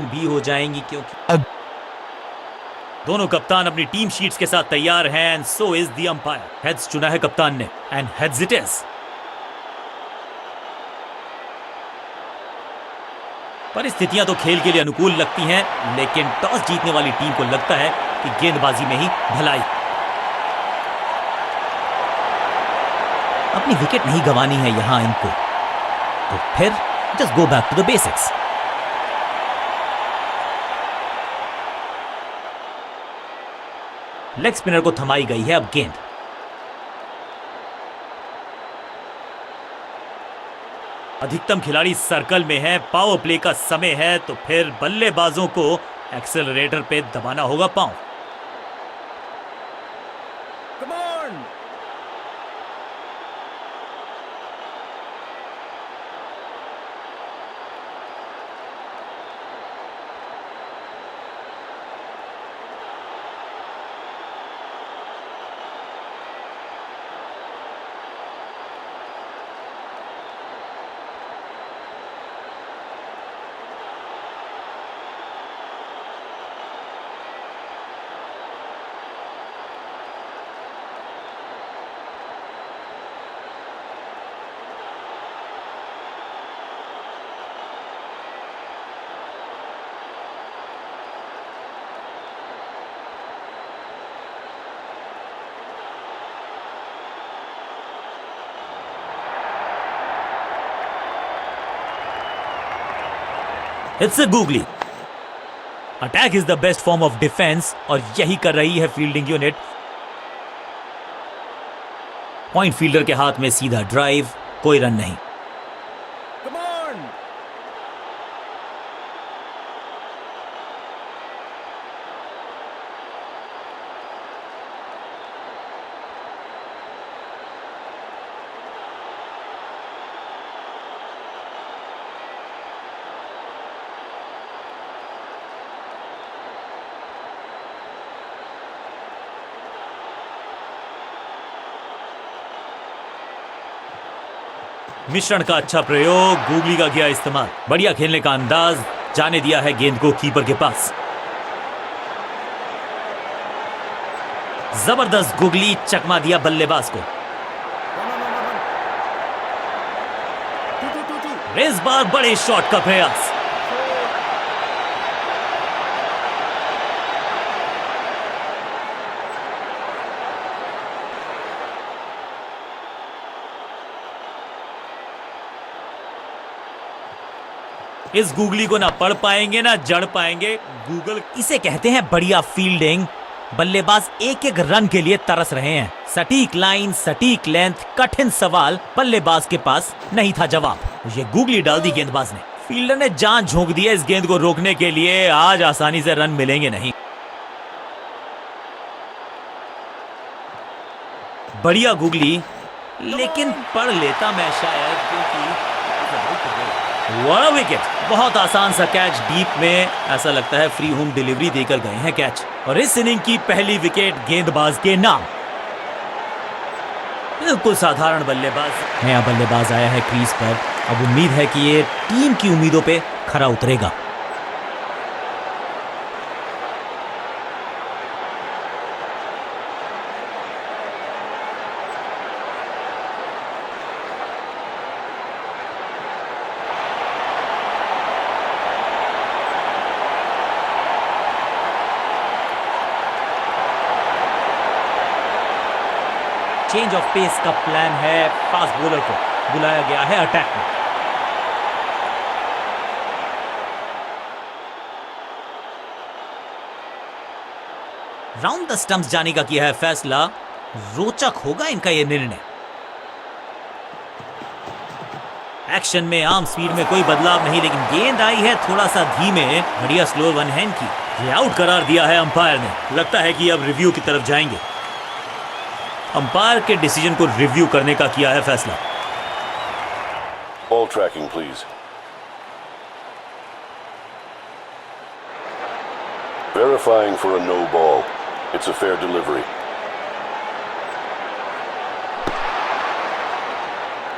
भी हो जाएंगी क्योंकि दोनों कप्तान अपनी टीम शीट्स के साथ तैयार हैं and so is the umpire. Heads चुना है कप्तान ने एंड हेड्स इट इज। परिस्थितियां तो खेल के लिए अनुकूल लगती हैं, लेकिन टॉस जीतने वाली टीम को लगता है कि गेंदबाजी में ही भलाई। अपनी विकेट नहीं गंवानी है यहां इनको, तो फिर just go back to the basics. Leg spinner को थमाई गई है अब गेंद। अधिकतम खिलाड़ी सर्कल में है, पावर प्ले का समय है, तो फिर बल्लेबाजों को एक्सेलरेटर पे दबाना होगा पांव। It's a googly. Attack is the best form of defence और यही कर रही है फील्डिंग यूनिट। पॉइंट फील्डर के हाथ में सीधा ड्राइव, कोई रन नहीं। मिश्रण का अच्छा प्रयोग, गूगली का किया इस्तेमाल। बढ़िया खेलने का अंदाज, जाने दिया है गेंद को कीपर के पास। जबरदस्त गूगली, चकमा दिया बल्लेबाज को। इस बार बड़े शॉट का प्रयास। इस गूगली को ना पढ़ पाएंगे ना जड़ पाएंगे। गूगल इसे कहते हैं बढ़िया फील्डिंग। बल्लेबाज एक एक रन के लिए तरस रहे हैं। सटीक लाइन, सटीक लेंथ, कठिन सवाल, बल्लेबाज के पास नहीं था जवाब। ये गूगली डाल दी गेंदबाज ने। फील्डर ने जान झोंक दी है इस गेंद को रोकने के लिए। आज आसानी से रन मिलेंगे नहीं। बढ़िया गूगली, लेकिन पढ़ लेता मैं शायद, क्योंकि बड़ा विकेट। बहुत आसान सा कैच डीप में, ऐसा लगता है फ्री होम डिलीवरी देकर गए हैं कैच। और इस इनिंग की पहली विकेट गेंदबाज के नाम। बिल्कुल साधारण बल्लेबाज। नया बल्लेबाज आया है क्रीज पर। अब उम्मीद है कि ये टीम की उम्मीदों पे खरा उतरेगा। चेंज ऑफ पेस का प्लान है। फास्ट बॉलर को बुलाया गया है अटैक में। राउंड द स्टंप्स जाने का किया है फैसला। रोचक होगा इनका यह निर्णय। एक्शन में आर्म स्पीड में कोई बदलाव नहीं, लेकिन गेंद आई है थोड़ा सा धीमे। बढ़िया स्लो वन हैंड की। ये आउट करार दिया है अंपायर ने। लगता है कि अब रिव्यू की तरफ जाएंगे। अंपायर के डिसीजन को रिव्यू करने का किया है फैसला। Ball tracking, please. Verifying for a no ball. It's a fair delivery.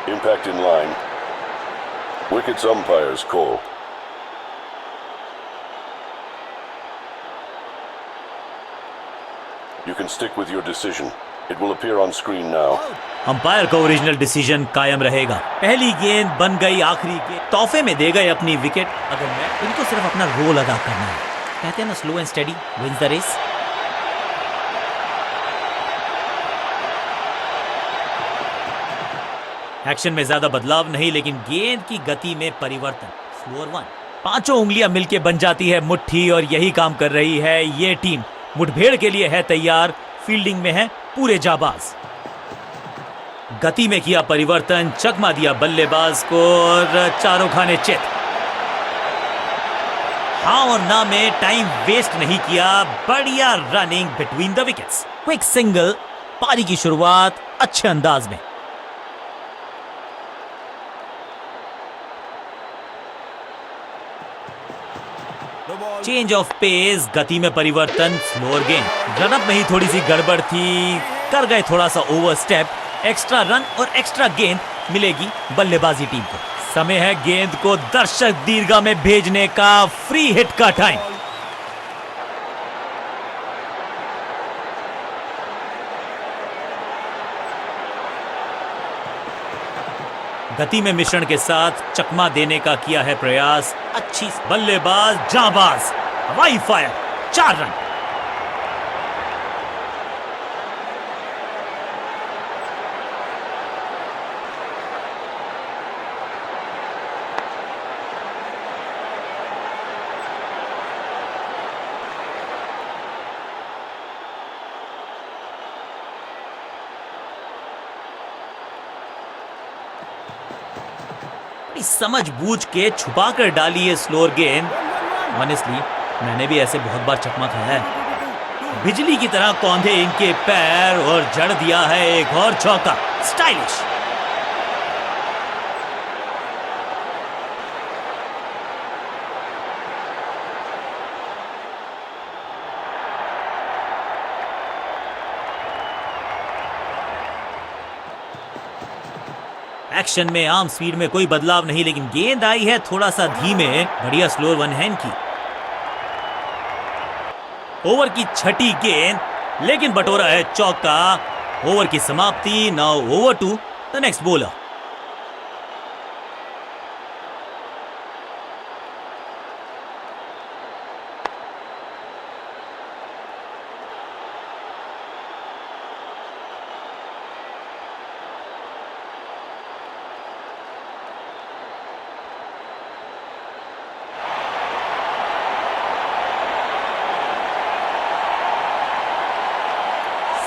Impact in line. Wickets umpire's call. You can stick with your decision. It will appear on screen now. Umpire का original decision कायम रहेगा। पहली गेंद बन गई आखिरी गेंद, तोहफे में दे गए अपनी विकेट। अगर मैं इनको सिर्फ अपना रोल अदा करना है, कहते हैं ना slow and steady wins the race. Action में ज्यादा बदलाव नहीं, लेकिन गेंद की गति में परिवर्तन। स्लोअर वन, पांचों उंगलियां मिलके बन जाती है मुट्ठी, और यही काम कर रही है ये टीम। मुठभेड़ के लिए है तैयार, फील्डिंग में है पूरे जाबाज। गति में किया परिवर्तन, चकमा दिया बल्लेबाज को, और चारों खाने चित। हाँ और ना में टाइम वेस्ट नहीं किया, बढ़िया running between the wickets. Quick single, पारी की शुरुआत अच्छे अंदाज में। चेंज ऑफ पेस, गति में परिवर्तन, स्लोअर गेंद। रनअप में ही थोड़ी सी गड़बड़ थी, कर गए थोड़ा सा ओवर स्टेप। एक्स्ट्रा रन और एक्स्ट्रा गेंद मिलेगी बल्लेबाजी टीम को। समय है गेंद को दर्शक दीर्घा में भेजने का, फ्री हिट का टाइम। गति में मिश्रण के साथ चकमा देने का किया है प्रयास। अच्छी बल्लेबाज जाबाज, हवाई फायर, 4 रन। समझ बूझ के छुपा कर डाली है स्लोअर गेंद। ऑनेस्टली मैंने भी ऐसे बहुत बार चकमा खाया है। बिजली की तरह कौंधे इनके पैर, और जड़ दिया है एक और चौका। स्टाइलिश। एक्शन में आम स्पीड में कोई बदलाव नहीं, लेकिन गेंद आई है थोड़ा सा धीमे। बढ़िया स्लोअर वन हैंड की। ओवर की छठी गेंद, लेकिन बटोरा है चौका। ओवर की समाप्ति। Now over to the next bowler.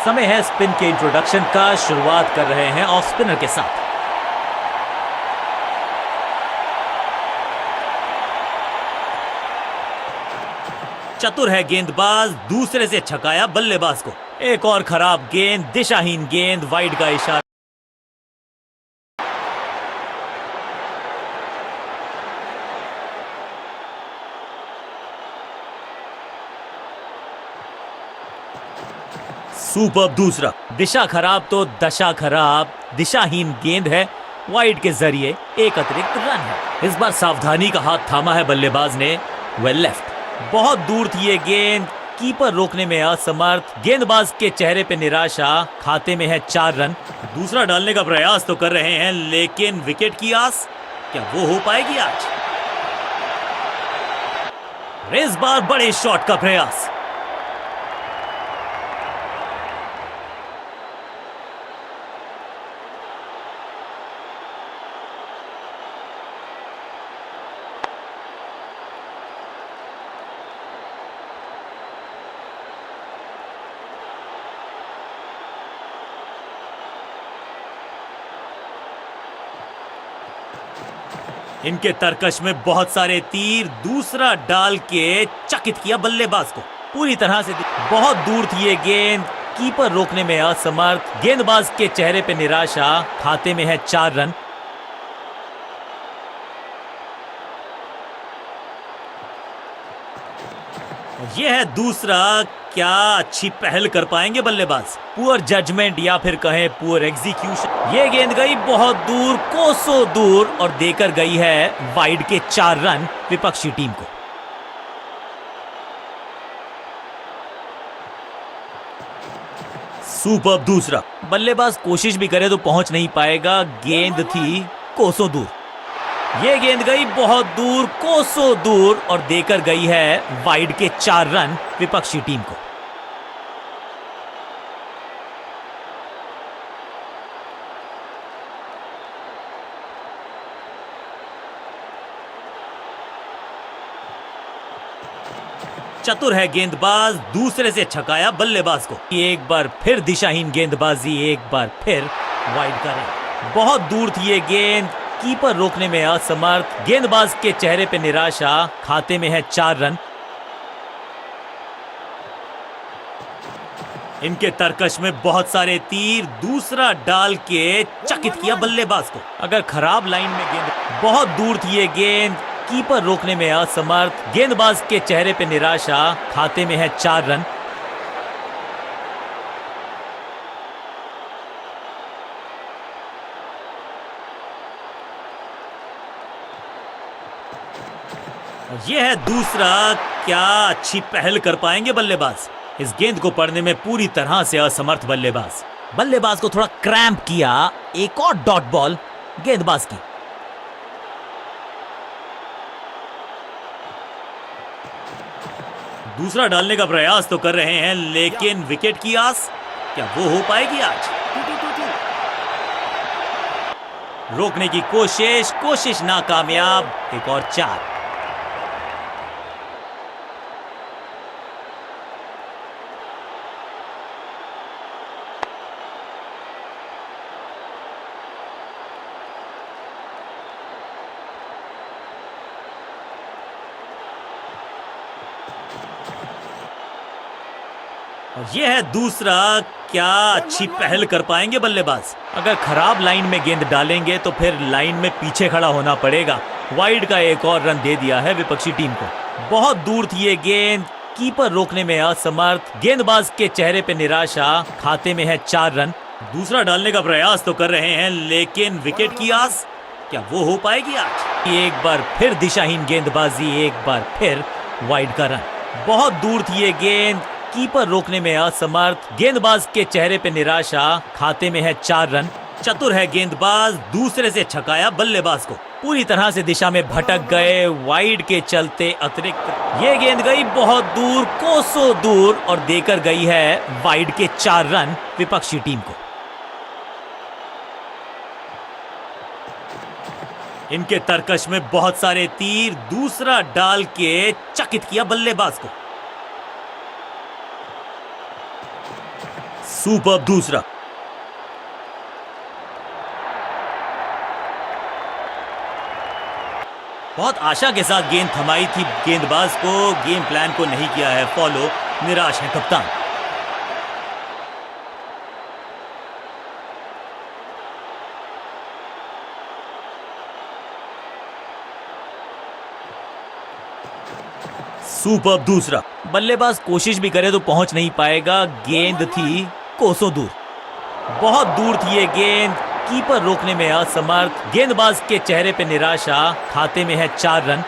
समय है स्पिन के इंट्रोडक्शन का। शुरुआत कर रहे हैं ऑफ स्पिनर के साथ। चतुर है गेंदबाज, दूसरे से छकाया बल्लेबाज को। एक और खराब गेंद, दिशाहीन गेंद, वाइड का इशारा। सुपर दूसरा। दिशा खराब तो दशा खराब। दिशाहीन गेंद है, वाइड के जरिए एक अतिरिक्त रन है। इस बार सावधानी का हाथ थामा है बल्लेबाज ने। Well left. बहुत दूर थी ये गेंद, कीपर रोकने में असमर्थ। गेंदबाज के चेहरे पे निराशा। खाते में है 4 रन। दूसरा डालने का प्रयास तो कर रहे हैं, लेकिन विकेट की आस क्या वो हो पाएगी आज? इस बार बड़े शॉट का प्रयास। इनके तरकश में बहुत सारे तीर। दूसरा डाल के चकित किया बल्लेबाज को पूरी तरह से। बहुत दूर थी ये गेंद, कीपर रोकने में असमर्थ। गेंदबाज के चेहरे पे निराशा। खाते में है 4 रन। यह है दूसरा। क्या अच्छी पहल कर पाएंगे बल्लेबाज? पुअर जजमेंट या फिर कहें पुअर एग्जीक्यूशन। ये गेंद गई बहुत दूर, कोसों दूर, और देकर गई है वाइड के 4 रन विपक्षी टीम को। सुपर्ब दूसरा। बल्लेबाज कोशिश भी करे तो पहुंच नहीं पाएगा, गेंद थी कोसों दूर। ये गेंद गई बहुत दूर, कोसों दूर, और देकर गई है वाइड के 4 रन विपक्षी टीम को। चतुर है गेंदबाज, दूसरे से छकाया बल्लेबाज को। एक बार फिर दिशाहीन गेंदबाजी, एक बार फिर वाइड का रन। बहुत दूर थी ये गेंद, कीपर रोकने में असमर्थ। गेंदबाज के चेहरे पे निराशा, खाते में है 4 रन। इनके तरकश में बहुत सारे तीर, दूसरा डाल के चकित किया बल्लेबाज को। अगर खराब लाइन में गेंद, बहुत दूर थी ये गेंद, कीपर रोकने में असमर्थ। गेंदबाज के चेहरे पे निराशा, खाते में है 4 रन। यह है दूसरा। क्या अच्छी पहल कर पाएंगे बल्लेबाज। इस गेंद को पढ़ने में पूरी तरह से असमर्थ बल्लेबाज। बल्लेबाज को थोड़ा क्रैम्प किया। एक और डॉट बॉल गेंदबाज की। दूसरा डालने का प्रयास तो कर रहे हैं, लेकिन विकेट की आस, क्या वो हो पाएगी आज? रोकने की कोशिश नाकामयाब। एक और 4। यह है दूसरा। क्या अच्छी पहल कर पाएंगे बल्लेबाज। अगर खराब लाइन में गेंद डालेंगे तो फिर लाइन में पीछे खड़ा होना पड़ेगा। वाइड का एक और रन दे दिया है विपक्षी टीम को। बहुत दूर थी ये गेंद, कीपर रोकने में असमर्थ। गेंदबाज के चेहरे पे निराशा, खाते में है 4 रन। दूसरा डालने का प्रयास तो कर रहे हैं, लेकिन विकेट की आस, क्या वो हो पाएगी आज? एक बार फिर दिशाहीन गेंदबाजी, एक बार फिर वाइड का रन। बहुत दूर थी ये गेंद, कीपर रोकने में असमर्थ। गेंदबाज के चेहरे पे निराशा, खाते में है 4 रन। चतुर है गेंदबाज, दूसरे से छकाया बल्लेबाज को। पूरी तरह से दिशा में भटक गए, वाइड के चलते अतिरिक्त। ये गेंद गई बहुत दूर, कोसों दूर, और देकर गई है वाइड के 4 रन विपक्षी टीम को। इनके तरकश में बहुत सारे तीर, दूसरा डाल के चकित किया बल्लेबाज को। सुपर्ब दूसरा। बहुत आशा के साथ गेंद थमाई थी गेंदबाज को, गेम प्लान को नहीं किया है फॉलो। निराश है कप्तान। सुपर्ब दूसरा। बल्लेबाज कोशिश भी करे तो पहुंच नहीं पाएगा, गेंद थी कोसों दूर। बहुत दूर थी ये गेंद, कीपर रोकने में असमर्थ। गेंदबाज के चेहरे पे निराशा, खाते में है 4 रन।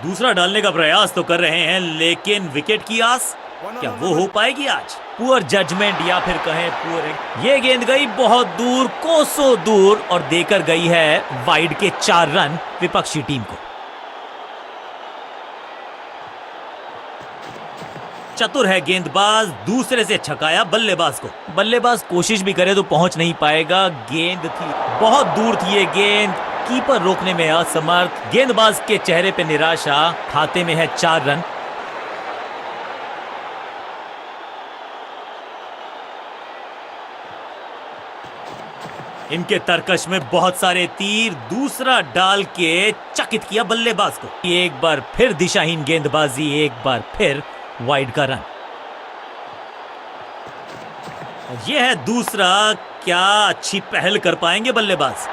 दूसरा डालने का प्रयास तो कर रहे हैं, लेकिन विकेट की आस, क्या वो हो पाएगी आज? पुअर जजमेंट, या फिर कहें पुअर। ये गेंद गई बहुत दूर, कोसों दूर, और देकर गई है वाइड के 4 रन विपक्षी टीम को। चतुर है गेंदबाज, दूसरे से छकाया बल्लेबाज को। बल्लेबाज कोशिश भी करे तो पहुंच नहीं पाएगा, गेंद थी बहुत दूर थी ये गेंद, कीपर रोकने में असमर्थ। गेंदबाज के चेहरे पे निराशा, खाते में है 4 रन। इनके तरकश में बहुत सारे तीर, दूसरा डाल के चकित किया बल्लेबाज को। एक बार फिर दिशाहीन गेंदबाजी, एक बार फिर वाइड का रन। यह है दूसरा। क्या अच्छी पहल कर पाएंगे बल्लेबाज।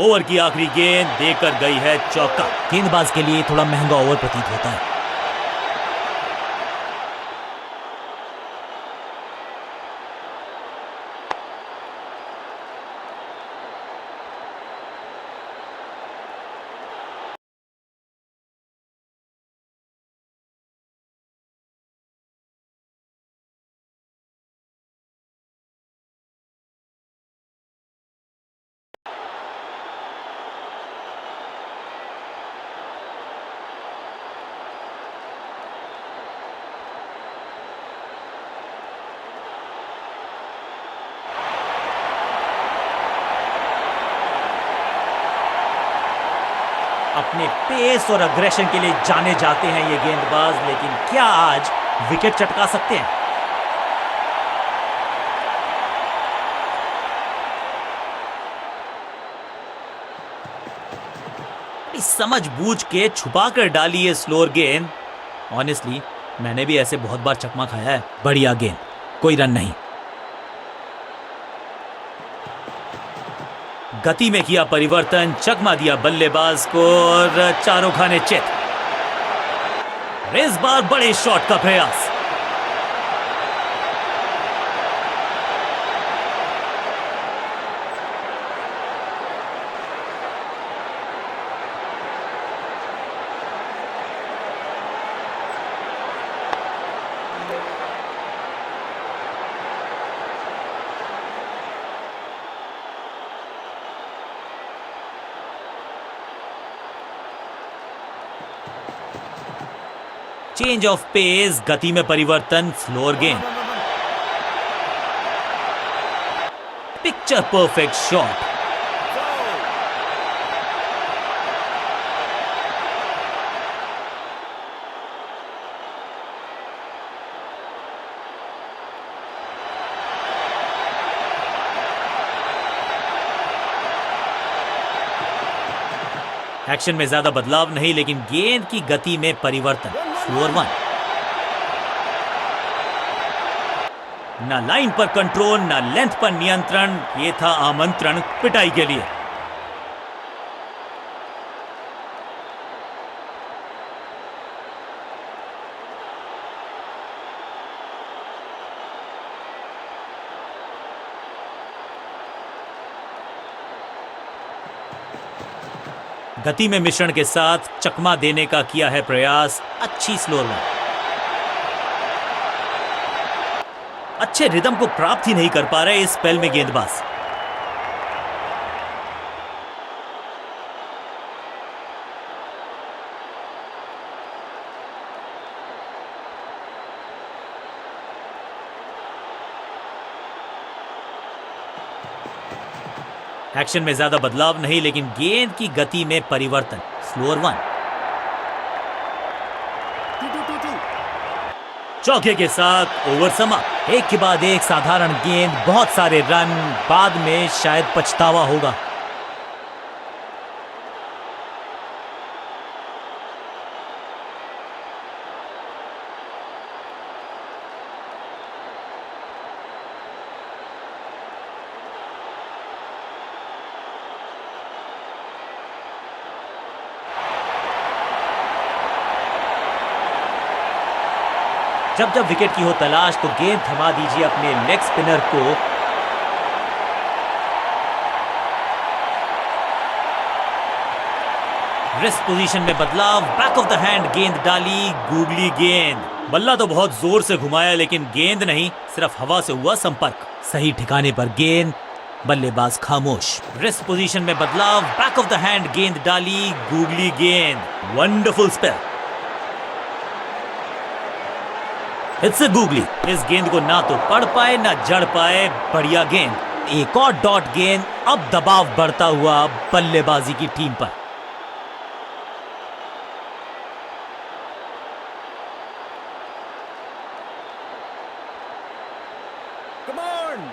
ओवर की आखिरी गेंद देकर गई है चौका। गेंदबाज के लिए थोड़ा महंगा ओवर प्रतीत होता है। अपने पेस और अग्रेशन के लिए जाने जाते हैं ये गेंदबाज, लेकिन क्या आज विकेट चटका सकते हैं? समझबूझ के छुपा कर डाली ये स्लोअर गेंद। ऑनेस्टली मैंने भी ऐसे बहुत बार चकमा खाया है। बढ़िया गेंद, कोई रन नहीं। गति में किया परिवर्तन, चकमा दिया बल्लेबाज को और चारों खाने चित। इस बार बड़े शॉट का प्रयास। चेंज ऑफ पेस, गति में परिवर्तन, स्लोअर गेंद। Picture perfect shot. एक्शन में ज्यादा बदलाव नहीं, लेकिन गेंद की गति में परिवर्तन। Slower one. ना लाइन पर कंट्रोल, ना लेंथ पर नियंत्रण। यह था आमंत्रण पिटाई के लिए। गति में मिश्रण के साथ चकमा देने का किया है प्रयास। अच्छी स्लोअर वन। अच्छे रिदम को प्राप्त ही नहीं कर पा रहे इस स्पेल में गेंदबाज। एक्शन में ज्यादा बदलाव नहीं, लेकिन गेंद की गति में परिवर्तन। Slower one. चौके के साथ ओवर समाप्त। एक के बाद एक साधारण गेंद, बहुत सारे रन, बाद में शायद पछतावा होगा। जब जब विकेट की हो तलाश तो गेंद थमा दीजिए अपने लेग स्पिनर को। रिस्ट पोजीशन में बदलाव, बैक ऑफ द हैंड गेंद डाली, गूगली गेंद। बल्ला तो बहुत जोर से घुमाया, लेकिन गेंद नहीं, सिर्फ हवा से हुआ संपर्क। सही ठिकाने पर गेंद, बल्लेबाज खामोश। रिस्ट पोजीशन में बदलाव, बैक ऑफ द हैंड गेंद डाली, गूगली गेंद। Wonderful spell. It's a googly. इस गेंद को ना तो पढ़ पाए ना जड़ पाए। बढ़िया गेंद। एक और डॉट गेंद। अब दबाव बढ़ता हुआ बल्लेबाजी की टीम पर। Come on!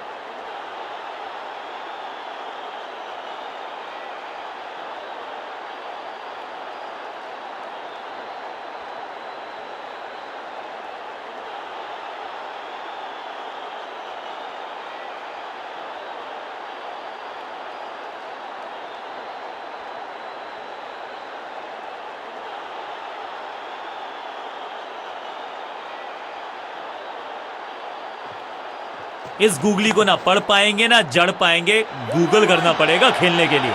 इस गूगली को ना पढ़ पाएंगे ना जड़ पाएंगे। गूगल करना पड़ेगा खेलने के लिए।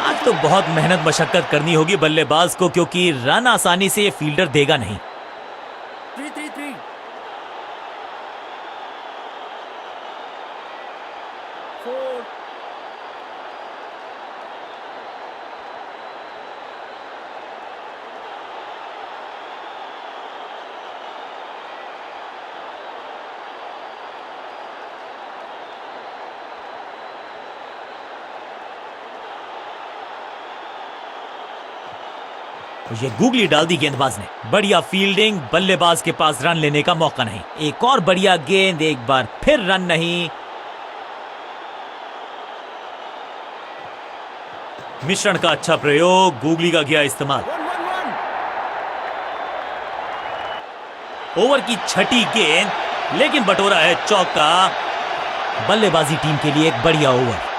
आज तो बहुत मेहनत मशक्कत करनी होगी बल्लेबाज को, क्योंकि रन आसानी से ये फील्डर देगा नहीं। 3-3-3. 4. ये गूगली डाल दी गेंदबाज ने। बढ़िया फील्डिंग, बल्लेबाज के पास रन लेने का मौका नहीं। एक और बढ़िया गेंद, एक बार फिर रन नहीं। मिश्रण का अच्छा प्रयोग, गूगली का गया इस्तेमाल। 1-1-1. ओवर की छठी गेंद, लेकिन बटोरा है चौका। बल्लेबाजी टीम के लिए एक बढ़िया ओवर।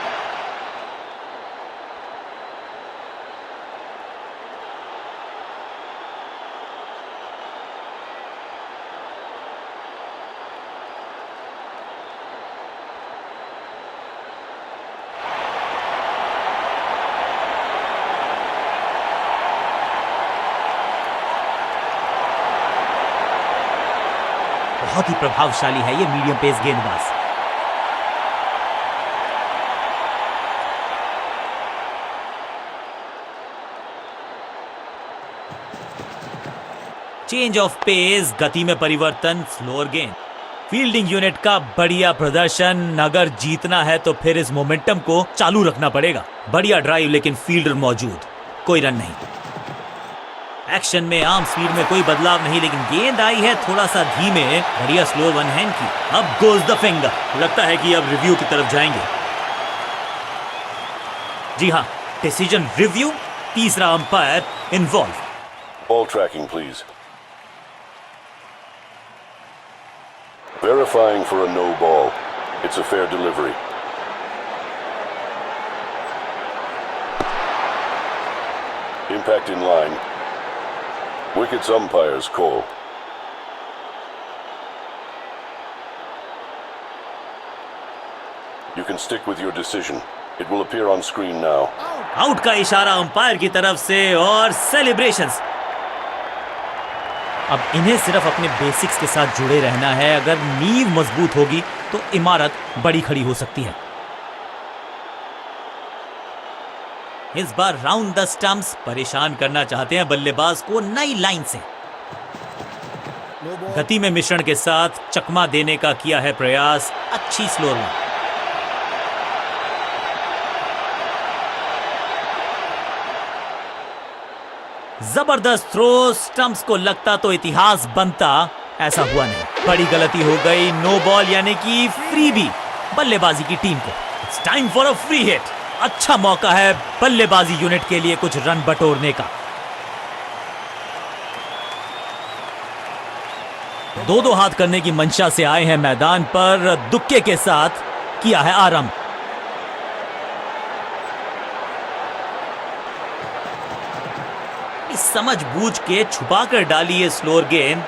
बहुत ही प्रभावशाली है ये मीडियम पेस गेंदबाज। चेंज ऑफ पेस, गति में परिवर्तन, स्लोअर गेंद। फील्डिंग यूनिट का बढ़िया प्रदर्शन। अगर जीतना है तो फिर इस मोमेंटम को चालू रखना पड़ेगा। बढ़िया ड्राइव, लेकिन फील्डर मौजूद, कोई रन नहीं। एक्शन में आर्म स्पीड में कोई बदलाव नहीं, लेकिन गेंद आई है थोड़ा सा धीमे। बढ़िया स्लो वन हैंड की। अब गोज द फिंगर। लगता है कि अब रिव्यू की तरफ जाएंगे। जी हाँ, डिसीजन रिव्यू। तीसरा umpire involve. Ball tracking, please. Verifying for a no ball. It's a fair delivery. Impact in line. Wickets umpire's call. You can stick with your decision. It will appear on screen now. Out का इशारा umpire की तरफ से और celebrations. अब इन्हें सिर्फ अपने बेसिक्स के साथ जुड़े रहना है। अगर नींव मजबूत होगी तो इमारत बड़ी खड़ी हो सकती है। इस बार राउंड द स्टंप्स, परेशान करना चाहते हैं बल्लेबाज को नई लाइन से। No ball. गति में मिश्रण के साथ चकमा देने का किया है प्रयास। अच्छी स्लो रन। जबरदस्त थ्रो, स्टंप्स को लगता तो इतिहास बनता, ऐसा हुआ नहीं। बड़ी गलती हो गई। नो बॉल यानी कि फ्री भी बल्लेबाजी की टीम को। It's time for a free hit. अच्छा मौका है बल्लेबाजी यूनिट के लिए कुछ रन बटोरने का। दो दो हाथ करने की मंशा से आए हैं मैदान पर। दुक्के के साथ किया है आरंभ। समझ बूझ के छुपा कर डाली है स्लोअर गेंद।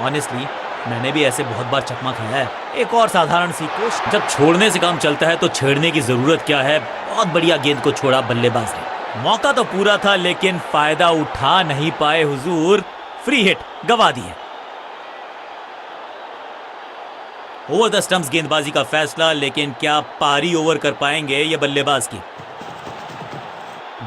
ऑनेस्टली मैंने भी ऐसे बहुत बार चकमा खाया है। एक और साधारण सी कोशिश। जब छोड़ने से काम चलता है तो छेड़ने की जरूरत क्या है। बहुत बढ़िया गेंद को छोड़ा बल्लेबाज ने। मौका तो पूरा था, लेकिन फायदा उठा नहीं पाए हुजूर। फ्री हिट गवा दी है। ओवर द स्टंप्स गेंदबाजी का फैसला, लेकिन क्या पारी ओवर कर पाएंगे ये बल्लेबाज की।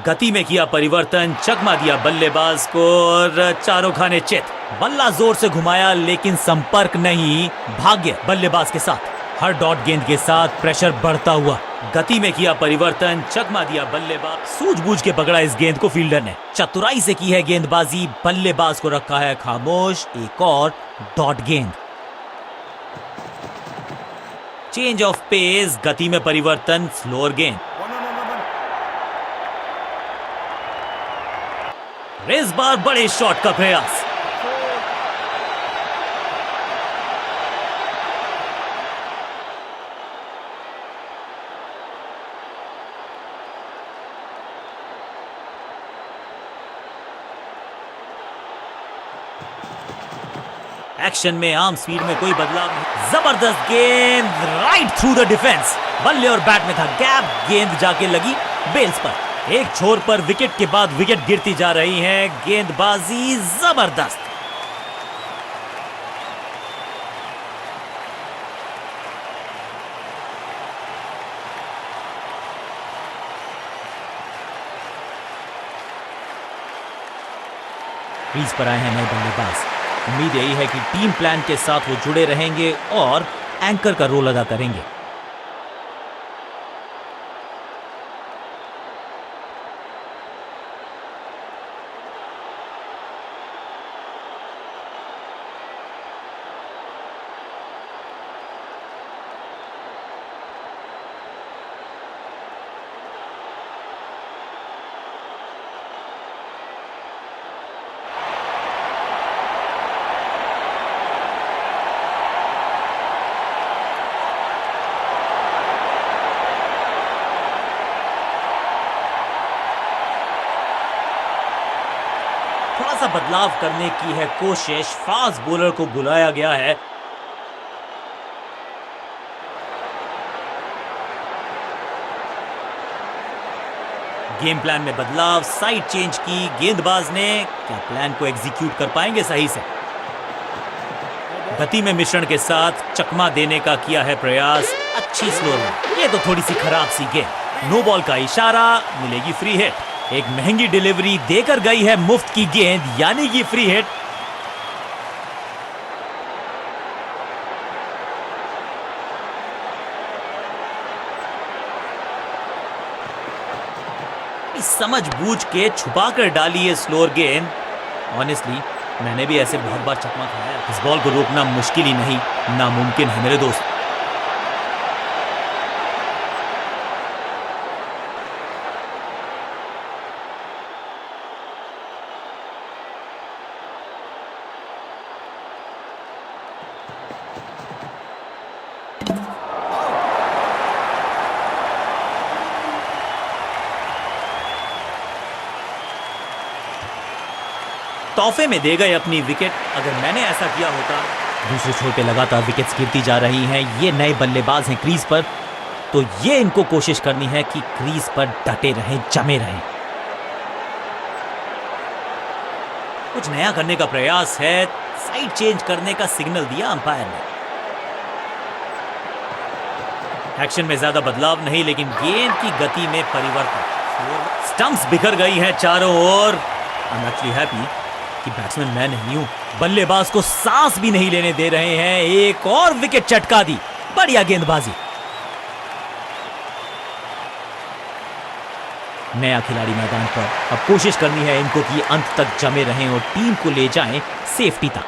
गति में किया परिवर्तन, चकमा दिया बल्लेबाज को और चारों खाने चित। बल्ला जोर से घुमाया, लेकिन संपर्क नहीं। भाग्य बल्लेबाज के साथ। हर डॉट गेंद के साथ प्रेशर बढ़ता हुआ। गति में किया परिवर्तन, चकमा दिया बल्लेबाज। सूझबूझ के पकड़ा इस गेंद को फील्डर ने। चतुराई से की है गेंदबाजी। बल्लेबाज को रखा है खामोश। एक और डॉट गेंद। चेंज ऑफ पेस, गति में परिवर्तन, स्लोअर गेंद। 1-1-1-1. इस बार बड़े शॉट का प्रयास। 4. एक्शन में आर्म स्पीड में कोई बदलाव नहीं। जबरदस्त गेंद, राइट थ्रू द डिफेंस। बल्ले और बैट में था गैप। गेंद जाके लगी बेल्स पर। एक छोर पर विकेट के बाद विकेट गिरती जा रही है। गेंदबाजी जबरदस्त। क्रीज पर आए हैं नए बल्लेबाज। उम्मीद यही है कि टीम प्लान के साथ वो जुड़े रहेंगे और एंकर का रोल अदा करेंगे। बदलाव करने की है कोशिश, फास्ट बॉलर को बुलाया गया है। गेम प्लान में बदलाव, साइड चेंज की गेंदबाज ने, क्या प्लान को एग्जीक्यूट कर पाएंगे सही से? गति में मिश्रण के साथ चकमा देने का किया है प्रयास, अच्छी स्लो है। ये तो थोड़ी सी खराब सी गेंद। नो बॉल का इशारा, मिलेगी फ्री हिट। एक महंगी डिलीवरी देकर गई है मुफ्त की गेंद, यानी कि फ्री हिट। समझ बूझ के छुपा कर डाली है स्लोअर गेंद। ऑनेस्टली मैंने भी ऐसे बहुत बार चकमा खाया है। इस बॉल को रोकना मुश्किल ही नहीं, नामुमकिन है मेरे दोस्त। तोहफे में दे गए अपनी विकेट। अगर मैंने ऐसा किया होता। दूसरे छोर पे लगातार विकेट्स गिरती जा रही हैं। ये नए बल्लेबाज हैं क्रीज पर, तो ये इनको कोशिश करनी है कि क्रीज पर डटे रहें, जमे रहें। कुछ नया करने का प्रयास है, साइड चेंज करने का सिग्नल दिया अंपायर ने। एक्शन में ज्यादा बदलाव नहीं, लेकिन गेंद की गति में परिवर्तन। स्टंप्स बिखर गई हैं चारों ओर। आई एम एक्चुअली हैप्पी कि बैट्समैन मैं नहीं हूं। बल्लेबाज को सांस भी नहीं लेने दे रहे हैं। एक और विकेट चटका दी, बढ़िया गेंदबाजी। नया खिलाड़ी मैदान पर, अब कोशिश करनी है इनको कि अंत तक जमे रहें और टीम को ले जाएं सेफ्टी तक।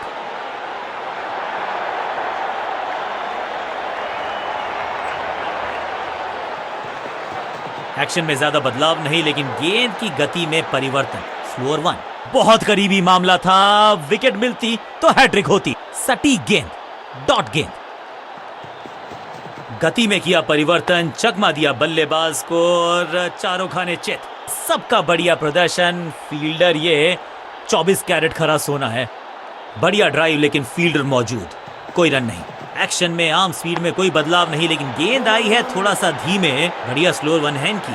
एक्शन में ज्यादा बदलाव नहीं, लेकिन गेंद की गति में परिवर्तन। स्लोअर वन, बहुत करीबी मामला था। विकेट मिलती तो हैट्रिक होती। सटीक गेंद, डॉट गेंद। गति में किया परिवर्तन, चकमा दिया बल्लेबाज को और चारों खाने चित। सबका बढ़िया प्रदर्शन। फील्डर ये 24 कैरेट खरा सोना है। बढ़िया ड्राइव, लेकिन फील्डर मौजूद, कोई रन नहीं। एक्शन में आर्म स्पीड में कोई बदलाव नहीं, लेकिन गेंद आई है थोड़ा सा धीमे। बढ़िया स्लोअर वन हैंड की।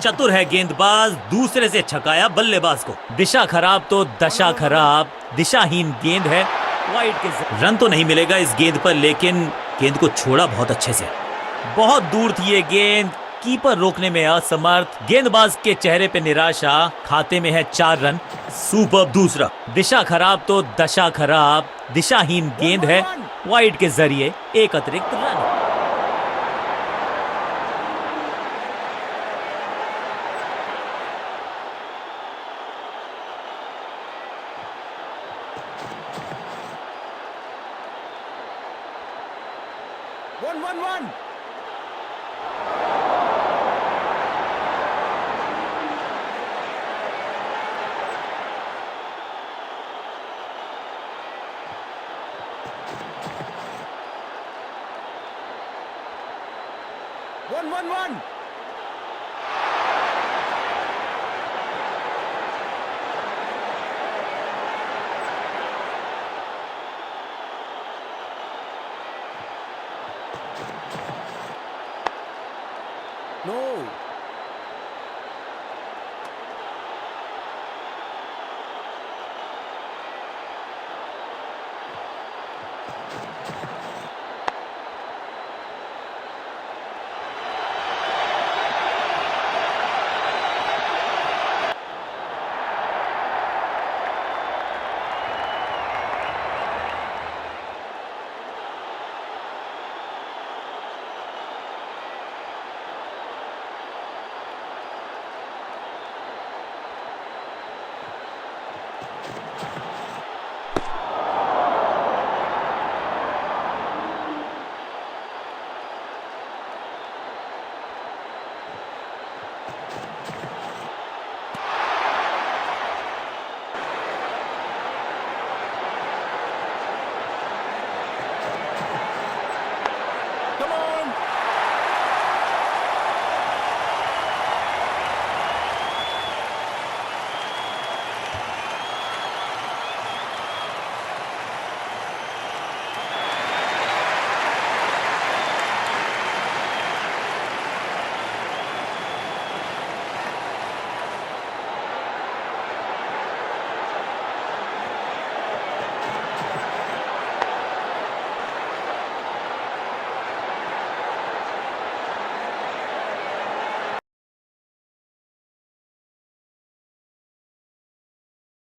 चतुर है गेंदबाज, दूसरे से छकाया बल्लेबाज को। दिशा खराब तो दशा खराब। दिशाहीन गेंद है, वाइड के रन तो नहीं मिलेगा इस गेंद पर, लेकिन गेंद को छोड़ा बहुत अच्छे से। बहुत दूर थी ये गेंद, कीपर रोकने में असमर्थ। गेंदबाज के चेहरे पे निराशा। खाते में है 4 रन। सुपर दूसरा। दिशा खराब तो दशा खराब। दिशाहीन गेंद है, वाइड के जरिए एक अतिरिक्त run. One. One. No. Come on.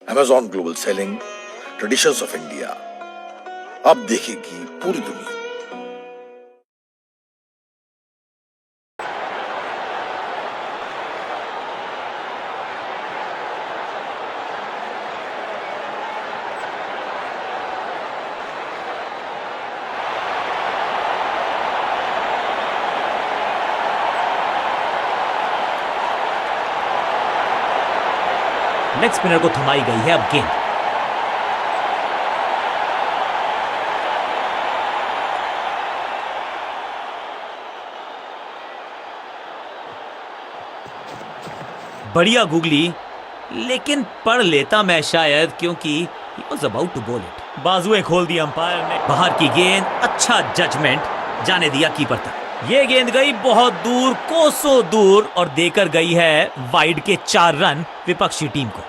Amazon Global Selling Traditions of India अब देखेगी पूरी दुनिया। लेग स्पिनर को थमाई गई है अब गेंद। बढ़िया गुगली, लेकिन पढ़ लेता मैं शायद, क्योंकि he was about to bowl it। बाजुएं खोल दी अंपायर ने। बाहर की गेंद, अच्छा जजमेंट, जाने दिया कीपर तक। ये गेंद गई बहुत दूर, कोसों दूर, और देकर गई है वाइड के 4 रन विपक्षी टीम को।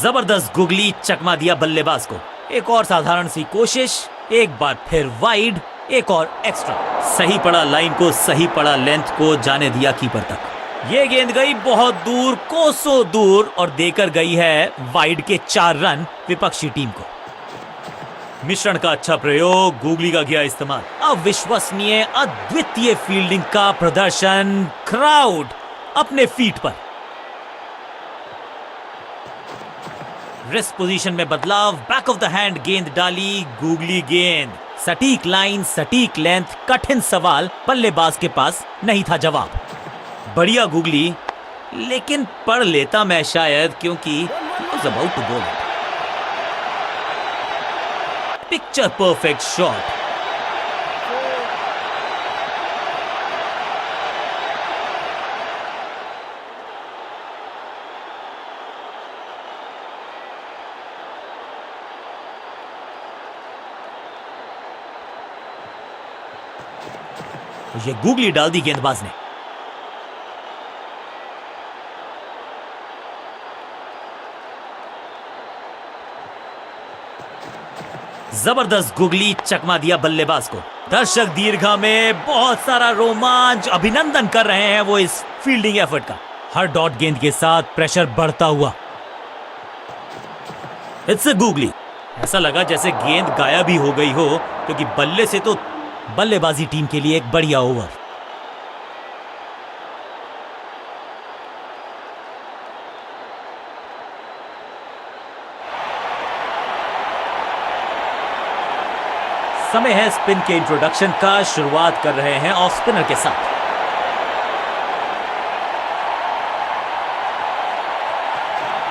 जबरदस्त गुगली, चकमा दिया बल्लेबाज को। एक और साधारण सी कोशिश, एक बार फिर वाइड, एक और एक्स्ट्रा। सही पड़ा लाइन को, सही पड़ा लेंथ को, जाने दिया कीपर तक। ये गेंद गई बहुत दूर, कोसों दूर, और देकर गई है वाइड के 4 रन विपक्षी टीम को। मिश्रण का अच्छा प्रयोग, गुगली का किया इस्तेमाल। अविश्वसनीय, अद्वितीय फील्डिंग का प्रदर्शन, क्राउड अपने फीट पर। रिस्ट पोजीशन में बदलाव, बैक ऑफ द हैंड गेंद डाली, गुगली गेंद। सटीक लाइन, सटीक लेंथ, कठिन सवाल, बल्लेबाज के पास नहीं था जवाब। बढ़िया गुगली, लेकिन पढ़ लेता मैं शायद, क्योंकि he was about to bowl it। Picture perfect shot. ये गुगली डाल दी गेंदबाज ने। जबरदस्त गुगली, चकमा दिया बल्लेबाज को। दर्शक दीर्घा में बहुत सारा रोमांच, अभिनंदन कर रहे हैं वो इस फील्डिंग एफर्ट का। हर डॉट गेंद के साथ प्रेशर बढ़ता हुआ। It's a googly. ऐसा लगा जैसे गेंद गायब ही हो गई हो, क्योंकि बल्ले से तो बल्लेबाजी टीम के लिए एक बढ़िया ओवर। समय है स्पिन के इंट्रोडक्शन का। शुरुआत कर रहे हैं ऑफ स्पिनर के साथ।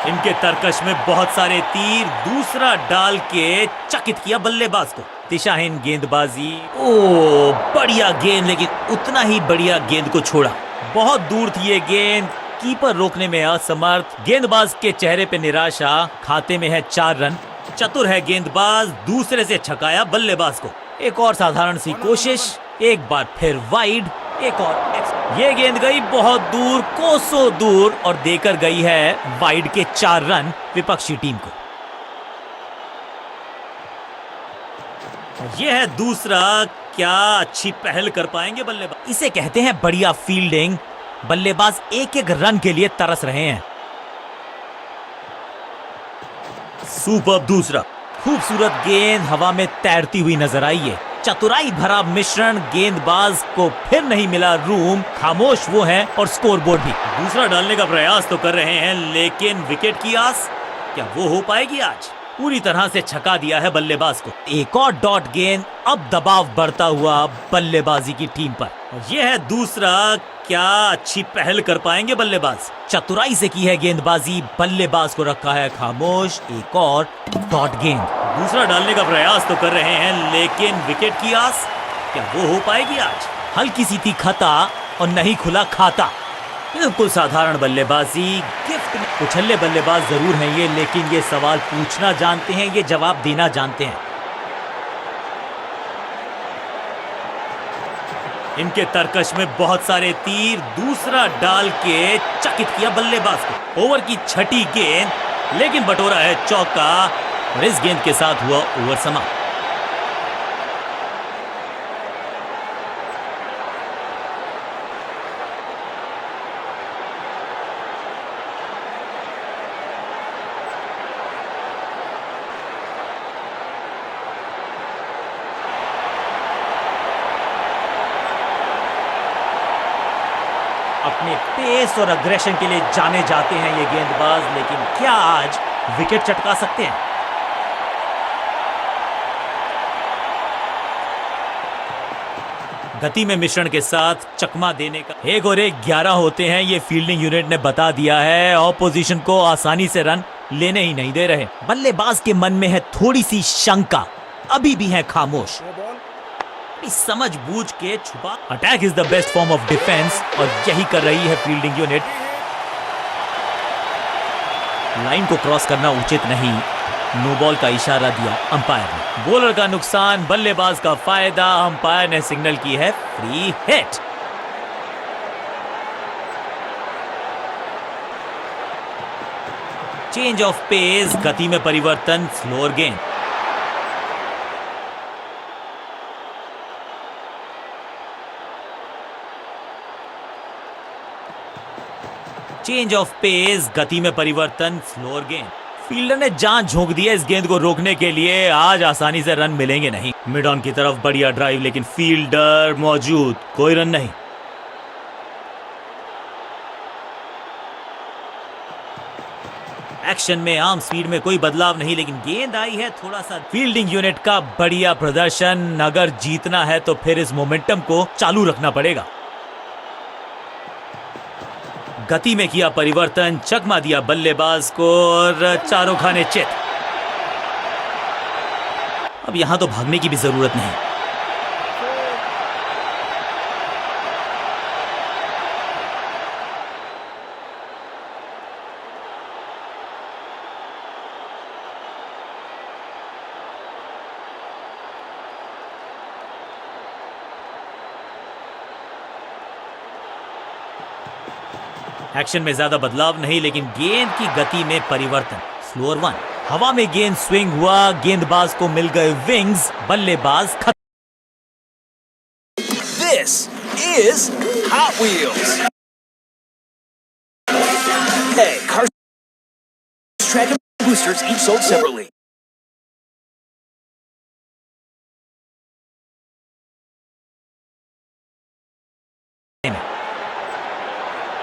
इनके तरकश में बहुत सारे तीर, दूसरा डाल के चकित किया बल्लेबाज को। दिशाहीन गेंदबाजी। ओ बढ़िया गेंद, लेकिन उतना ही बढ़िया गेंद को छोड़ा। बहुत दूर थी ये गेंद, कीपर रोकने में असमर्थ। गेंदबाज के चेहरे पे निराशा। खाते में है 4 रन। चतुर है गेंदबाज, दूसरे से छकाया बल्लेबाज को। एक और साधारण सी कोशिश, एक बार फिर वाइड, एक और एक्स्ट्रा। ये गेंद गई बहुत दूर, कोसों दूर, और देकर गई है वाइड के 4 रन विपक्षी टीम को। यह है दूसरा। क्या अच्छी पहल कर पाएंगे बल्लेबाज। इसे कहते हैं बढ़िया फील्डिंग। बल्लेबाज एक एक रन के लिए तरस रहे हैं। सुपर दूसरा। खूबसूरत गेंद हवा में तैरती हुई नजर आई है। चतुराई भरा मिश्रण, गेंदबाज को फिर नहीं मिला रूम, खामोश वो हैं और स्कोरबोर्ड भी। दूसरा डालने का प्रयास तो कर रहे हैं, लेकिन विकेट की आस क्या वो हो पाएगी आज? पूरी तरह से छका दिया है बल्लेबाज को। एक और डॉट गेंद, अब दबाव बढ़ता हुआ बल्लेबाजी की टीम पर। और यह है दूसरा, क्या अच्छी पहल कर पाएंगे बल्लेबाज? चतुराई से की है गेंदबाजी, बल्लेबाज को रखा है खामोश। एक और डॉट गेंद। दूसरा डालने का प्रयास तो कर रहे हैं, लेकिन विकेट की आस क्या वो हो पाएगी आज? हल्की सी थी खता और नहीं खुला खाता। बिल्कुल साधारण बल्लेबाजी, गिफ्ट। उछल्ले बल्लेबाज जरूर हैं ये, लेकिन ये सवाल पूछना जानते हैं, ये जवाब देना जानते हैं। इनके तरकश में बहुत सारे तीर, दूसरा डाल के चकित किया बल्लेबाज को। ओवर की छठी गेंद, लेकिन बटोरा है चौका और इस गेंद के साथ हुआ ओवर समाप्त। अपने पेस और अग्रेशन के लिए जाने जाते हैं ये गेंदबाज, लेकिन क्या आज विकेट चटका सकते हैं? गति में मिश्रण के साथ चकमा देने का 1 और 1 11 होते हैं, ये फील्डिंग यूनिट ने बता दिया है। ऑपोजिशन को आसानी से रन लेने ही नहीं दे रहे। बल्लेबाज के मन में है थोड़ी सी शंका, अभी भी है खामोश। समझ बूझ के छुपा। Attack is the best form of defence और यही कर रही है फील्डिंग यूनिट। लाइन को क्रॉस करना उचित नहीं, नो बॉल का इशारा दिया अंपायर ने। बॉलर का नुकसान, बल्लेबाज का फायदा, अंपायर ने सिग्नल की है free hit. Change of pace, गति में परिवर्तन, स्लोअर गेंद। चेंज ऑफ पेस, गति में परिवर्तन, स्लोअर गेंद। फील्डर ने जान झोंक दी है इस गेंद को रोकने के लिए, आज आसानी से रन मिलेंगे नहीं। मिड ऑन की तरफ बढ़िया ड्राइव, लेकिन फील्डर मौजूद, कोई रन नहीं। एक्शन में आर्म स्पीड में कोई बदलाव नहीं, लेकिन गेंद आई है थोड़ा सा। फील्डिंग यूनिट का बढ़िया प्रदर्शन, अगर जीतना है तो फिर इस मोमेंटम को चालू रखना पड़ेगा। गति में किया परिवर्तन, चकमा दिया बल्लेबाज को और चारों खाने चित। अब यहां तो भागने की भी जरूरत नहीं। एक्शन में ज्यादा बदलाव नहीं, लेकिन गेंद की गति में परिवर्तन, स्लोअर 1। हवा में गेंद स्विंग हुआ, गेंदबाज को मिल गए विंग्स, बल्लेबाज खत्म। This is Hot Wheels. Hey, cars, track and boosters each sold separately.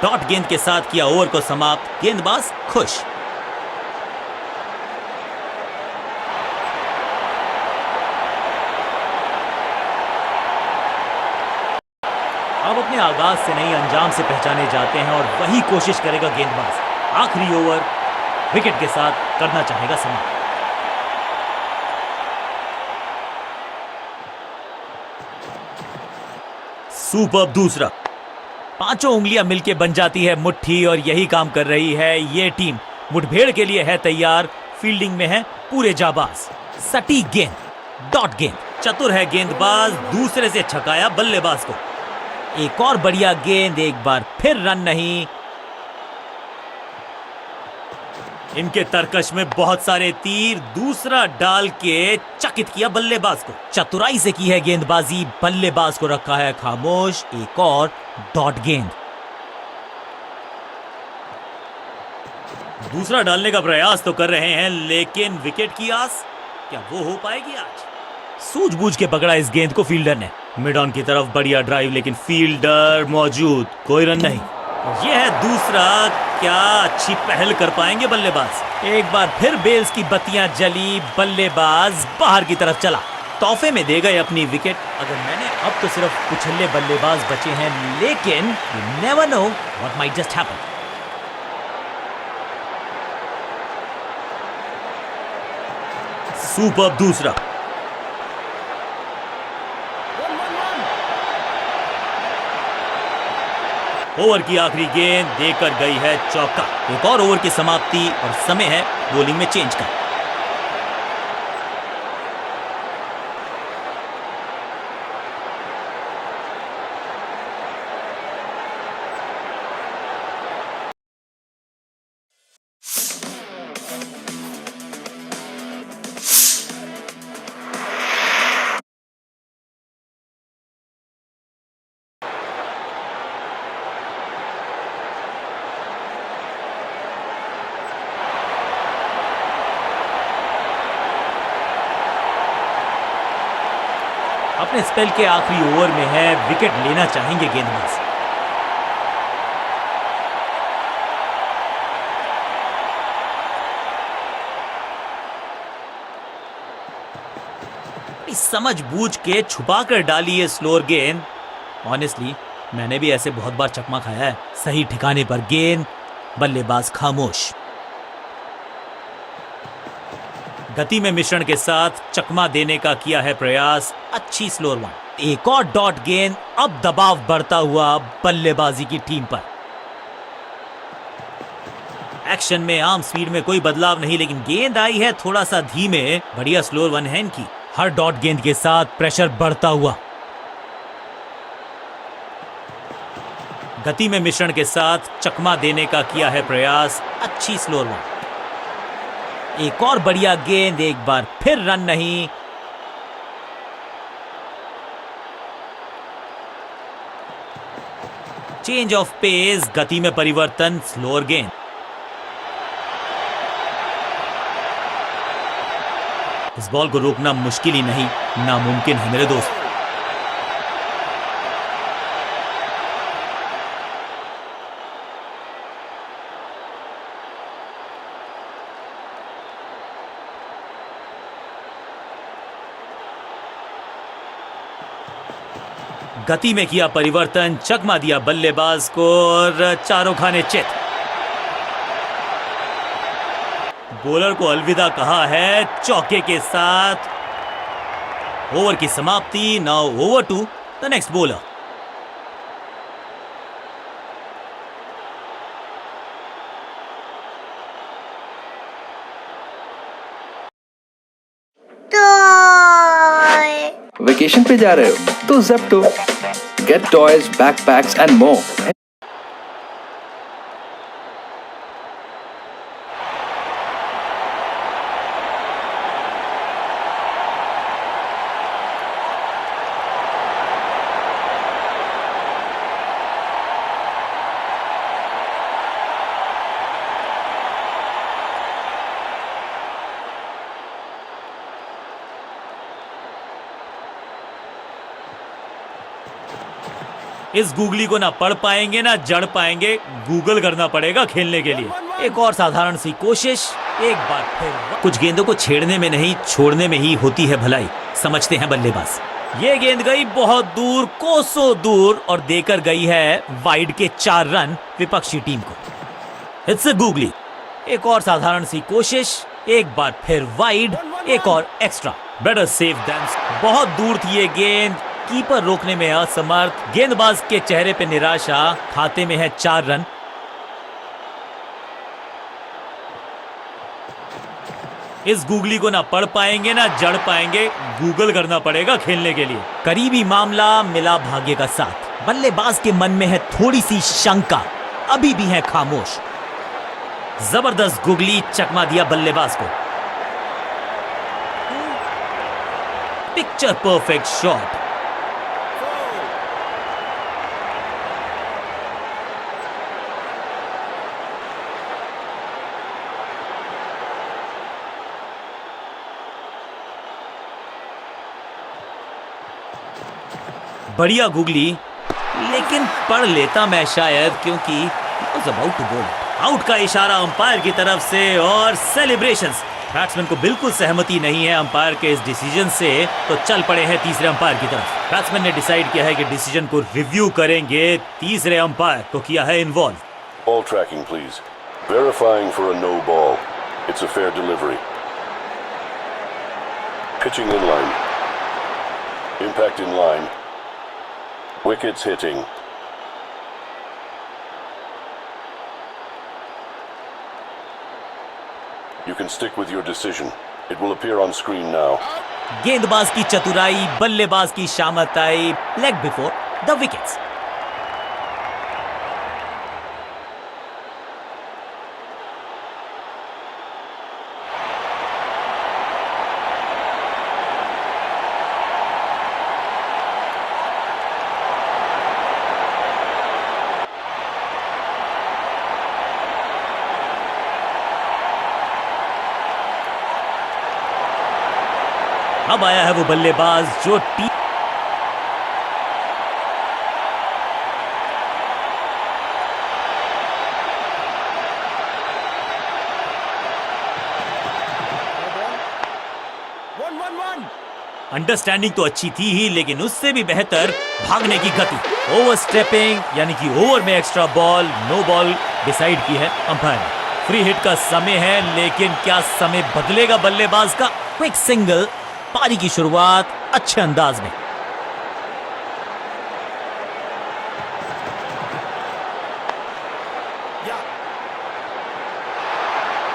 Dot गेंद के साथ किया ओवर को समाप्त, गेंदबाज खुश। अब अपने आगाज से नहीं अंजाम से पहचाने जाते हैं और वही कोशिश करेगा गेंदबाज। आखिरी ओवर विकेट के साथ करना चाहेगा समाप्त। सुपर दूसरा, पांचों उंगलियां मिलके बन जाती है मुट्ठी और यही काम कर रही है ये टीम। मुठभेड़ के लिए है तैयार, फील्डिंग में है पूरे जाबाज। सटीक गेंद, डॉट गेंद, चतुर है गेंदबाज, दूसरे से छकाया बल्लेबाज को। एक और बढ़िया गेंद, एक बार फिर रन नहीं। इनके तरकश में बहुत सारे तीर, दूसरा डाल के चकित किया बल्लेबाज को। चतुराई से की है गेंदबाजी, बल्लेबाज को रखा है खामोश। एक और डॉट गेंद। दूसरा डालने का प्रयास तो कर रहे हैं, लेकिन विकेट की आस क्या वो हो पाएगी आज? सूझबूझ के पकड़ा इस गेंद को फील्डर ने। मिड ऑन की तरफ बढ़िया ड्राइव, लेकिन फील्डर मौजूद, कोई रन नहीं। यह है दूसरा। क्या अच्छी पहल कर पाएंगे बल्लेबाज। एक बार फिर बेल्स की बत्तियां जली, बल्लेबाज बाहर की तरफ चला, तोहफे में दे गए अपनी विकेट। अगर मैंने अब तो सिर्फ कुचले बल्लेबाज बचे हैं, लेकिन you never know what might just happen. Super दूसरा। 1-1-1. ओवर की आखिरी गेंद देकर गई है चौका। एक और ओवर की समाप्ति और समय है बॉलिंग में चेंज का। अपने स्पेल के आखिरी ओवर में है, विकेट लेना चाहेंगे गेंदबाज। समझ बूझ के छुपा कर डाली है स्लोअर गेंद। ऑनेस्टली मैंने भी ऐसे बहुत बार चकमा खाया है। सही ठिकाने पर गेंद, बल्लेबाज खामोश। गति में मिश्रण के साथ चकमा देने का किया है प्रयास। अच्छी स्लोअर वन। एक और डॉट गेंद, अब दबाव बढ़ता हुआ बल्लेबाजी की टीम पर। एक्शन में आर्म स्पीड में कोई बदलाव नहीं, लेकिन गेंद आई है थोड़ा सा धीमे। बढ़िया स्लोअर वन है इनकी। हर डॉट गेंद के साथ प्रेशर बढ़ता हुआ। गति में मिश्रण के साथ चकमा देने का किया है प्रयास। अच्छी स्लोअर वन। एक और बढ़िया गेंद, एक बार फिर रन नहीं। चेंज ऑफ पेस, गति में परिवर्तन, स्लोअर गेंद। इस बॉल को रोकना मुश्किल ही नहीं, नामुमकिन है मेरे दोस्त। गति में किया परिवर्तन, चकमा दिया बल्लेबाज को और चारों खाने चित। बॉलर को अलविदा कहा है चौके के साथ। ओवर की समाप्ति। Now over to the next bowler. Vacation पे जा रहे हो तो Zepto, get toys, backpacks and more. इस गूगली को ना पढ़ पाएंगे ना जड़ पाएंगे, गूगल करना पड़ेगा खेलने के लिए। एक और साधारण सी कोशिश, एक बार फिर। कुछ गेंदों को छेड़ने में नहीं, छोड़ने में ही होती है भलाई, समझते हैं बल्लेबाज। ये गेंद गई बहुत दूर, कोसों दूर, और देकर गई है वाइड के 4 रन विपक्षी टीम को। It's a googly. एक और साधारण सी कोशिश, एक बार फिर वाइड, एक और एक्स्ट्रा। Better safe then. बहुत दूर थी ये गेंद, कीपर रोकने में असमर्थ। गेंदबाज के चेहरे पे निराशा। खाते में है 4 रन। इस गूगली को ना पढ़ पाएंगे ना जड़ पाएंगे, गूगल करना पड़ेगा खेलने के लिए। करीबी मामला, मिला भाग्य का साथ। बल्लेबाज के मन में है थोड़ी सी शंका, अभी भी है खामोश। जबरदस्त गूगली, चकमा दिया बल्लेबाज को। Picture perfect shot. बढ़िया गूगली, लेकिन पढ़ लेता मैं शायद, क्योंकि अबाउट टू गो आउट का इशारा अंपायर की तरफ से और सेलिब्रेशंस। बैट्समैन को बिल्कुल सहमति नहीं है अंपायर के इस डिसीजन से, तो चल पड़े हैं तीसरे अंपायर की तरफ। बैट्समैन ने डिसाइड किया है कि डिसीजन को रिव्यू करेंगे, तीसरे अंपायर को किया है involve. Ball tracking, please. Verifying for a no ball. It's a fair delivery. Pitching in line. Impact in line. Wickets hitting. You can stick with your decision. It will appear on screen now. गेंदबाज की चतुराई, बल्लेबाज की शामताई, leg before the wickets. अब आया है वो बल्लेबाज जो टीम अंडरस्टैंडिंग तो अच्छी थी ही, लेकिन उससे भी बेहतर भागने की गति। ओवर स्टेपिंग यानी कि ओवर में extra ball, no ball decide की है अंपायर ने। फ्री हिट का समय है, लेकिन क्या समय बदलेगा बल्लेबाज का? क्विक सिंगल, पारी की शुरुआत अच्छे अंदाज में।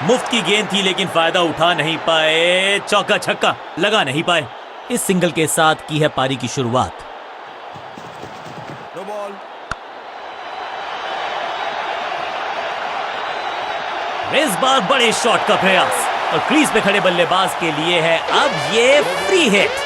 मुफ्त की गेंद थी, लेकिन फायदा उठा नहीं पाए, चौका छक्का लगा नहीं पाए। इस सिंगल के साथ की है पारी की शुरुआत। No ball. इस बार बड़े शॉट का प्रयास और क्रीज पे खड़े बल्लेबाज के लिए है अब ये फ्री हिट।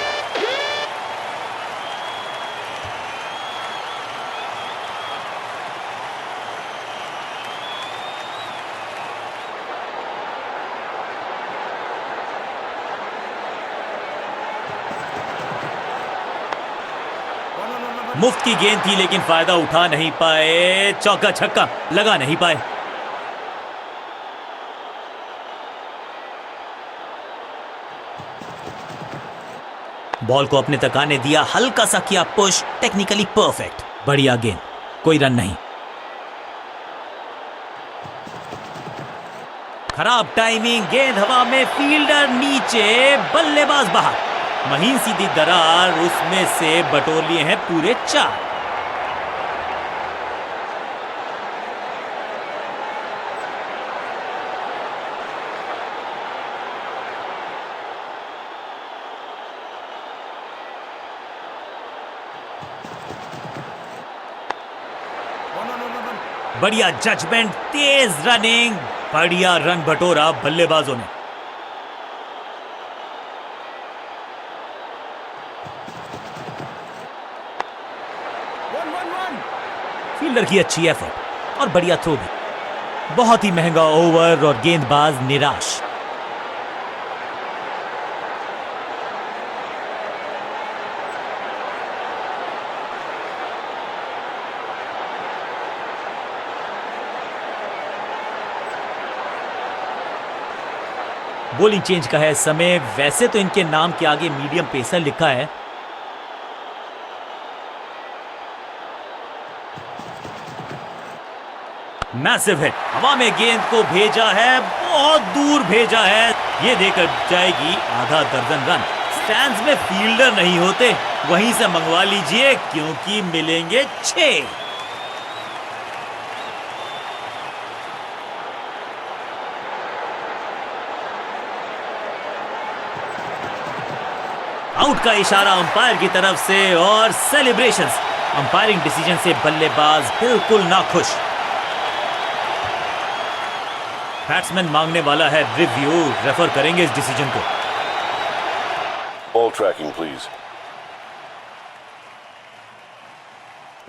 मुफ्त की गेंद थी, लेकिन फायदा उठा नहीं पाए, चौका छक्का लगा नहीं पाए। बॉल को अपने तक आने दिया, हल्का सा किया पुश, टेक्निकली परफेक्ट, बढ़िया गेंद, कोई रन नहीं। खराब टाइमिंग, गेंद हवा में, फील्डर नीचे, बल्लेबाज बाहर। महीन सीधी दरार, उसमें से बटोर लिए हैं पूरे 4। बढ़िया जजमेंट, तेज रनिंग, बढ़िया रन बटोरा बल्लेबाजों ने। फील्डर की अच्छी एफर्ट और बढ़िया थ्रो भी। बहुत ही महंगा ओवर और गेंदबाज निराश। बॉलिंग चेंज का है समय। वैसे तो इनके नाम के आगे मीडियम पेसर लिखा है। मैसिव हिट, हवा में गेंद को भेजा है, बहुत दूर भेजा है, ये देकर जाएगी आधा दर्जन रन। स्टैंड्स में फील्डर नहीं होते, वहीं से मंगवा लीजिए क्योंकि मिलेंगे 6। आउट का इशारा अंपायर की तरफ से और सेलिब्रेशंस। अंपायरिंग डिसीजन से बल्लेबाज बिल्कुल नाखुश। बैट्समैन मांगने वाला है रिव्यू, रेफर करेंगे इस डिसीजन को। Ball tracking, please.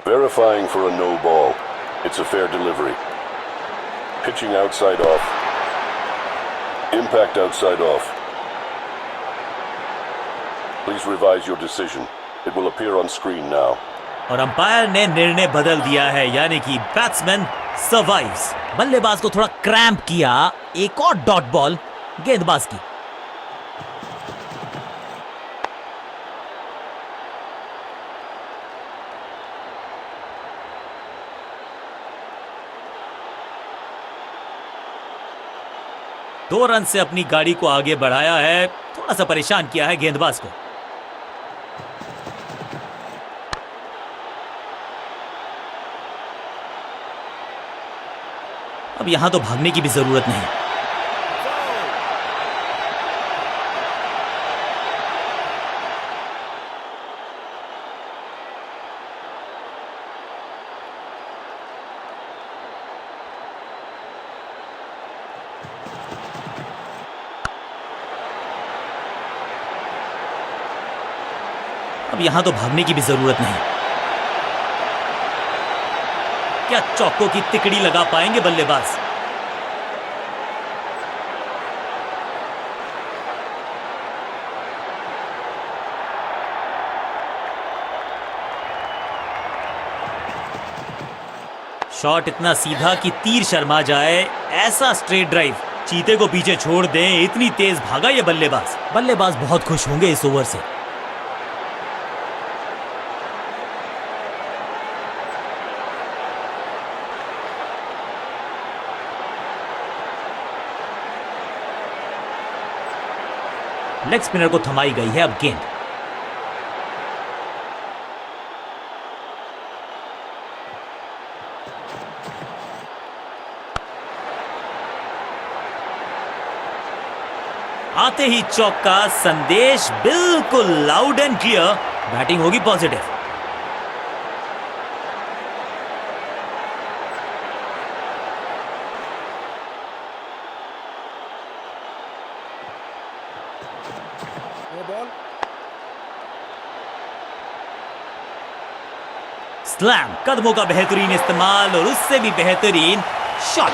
Verifying for a no ball. It's a fair delivery. Pitching outside off. Impact outside off. Please revise your decision. It will appear on screen now. और umpire ने निर्णय बदल दिया है, यानी कि बैट्समैन सर्वाइव्स। बल्लेबाज को थोड़ा क्रैम्प किया। एक और डॉट बॉल गेंदबाज की। दो रन से अपनी गाड़ी को आगे बढ़ाया है, थोड़ा सा परेशान किया है गेंदबाज को। अब यहां तो भागने की भी जरूरत नहीं। अब यहां तो भागने की भी जरूरत नहीं। क्या चौकों की तिकड़ी लगा पाएंगे बल्लेबाज? शॉट इतना सीधा कि तीर शर्मा जाए, ऐसा स्ट्रेट ड्राइव। चीते को पीछे छोड़ दें, इतनी तेज भागा ये बल्लेबाज। बल्लेबाज बहुत खुश होंगे इस ओवर से। लेग स्पिनर को थमाई गई है अब गेंद। आते ही चौका, संदेश बिल्कुल लाउड एंड क्लियर। बैटिंग होगी पॉजिटिव। No ball. स्लैम, कदमों का बेहतरीन इस्तेमाल और उससे भी बेहतरीन शॉट,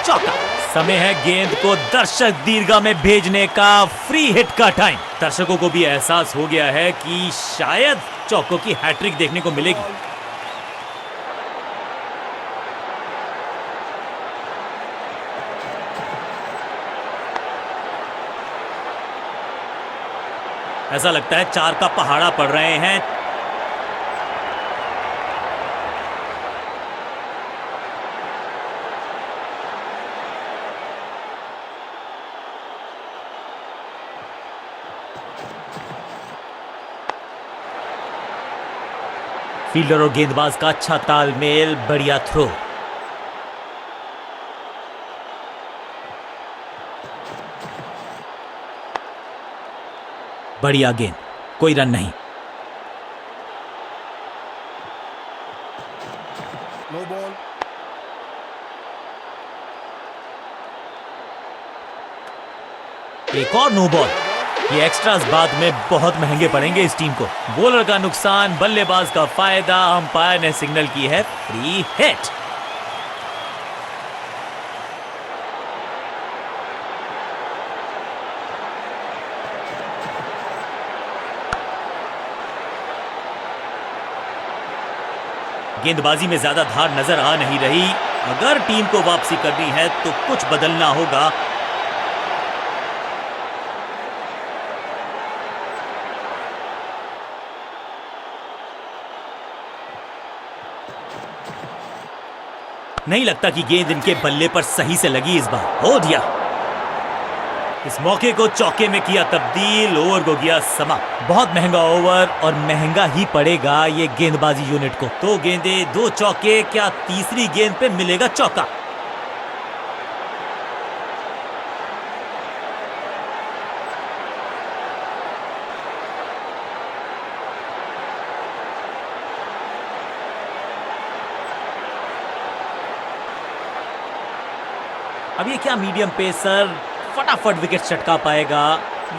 चौका। समय है गेंद को दर्शक दीर्घा में भेजने का। फ्री हिट का टाइम। दर्शकों को भी एहसास हो गया है कि शायद चौकों की हैट्रिक देखने को मिलेगी। ऐसा लगता है चार का पहाड़ा पड़ रहे हैं। फील्डर और गेंदबाज का अच्छा तालमेल, बढ़िया थ्रो। बढ़िया गेंद, कोई रन नहीं। No ball. एक और नो बॉल। ये एक्स्ट्रास बाद में बहुत महंगे पड़ेंगे इस टीम को। बॉलर का नुकसान, बल्लेबाज का फायदा। अंपायर ने सिग्नल की है फ्री हिट। गेंदबाजी में ज्यादा धार नजर आ नहीं रही। अगर टीम को वापसी करनी है तो कुछ बदलना होगा। नहीं लगता कि गेंद इनके बल्ले पर सही से लगी इस बार। हो दिया। इस मौके को चौके में किया तब्दील। ओवर को गया समाप्त। बहुत महंगा ओवर और महंगा ही पड़ेगा ये गेंदबाजी यूनिट को। दो गेंदे, दो चौके। क्या तीसरी गेंद पे मिलेगा चौका? अब ये क्या मीडियम पेसर फटाफट विकेट चटका पाएगा?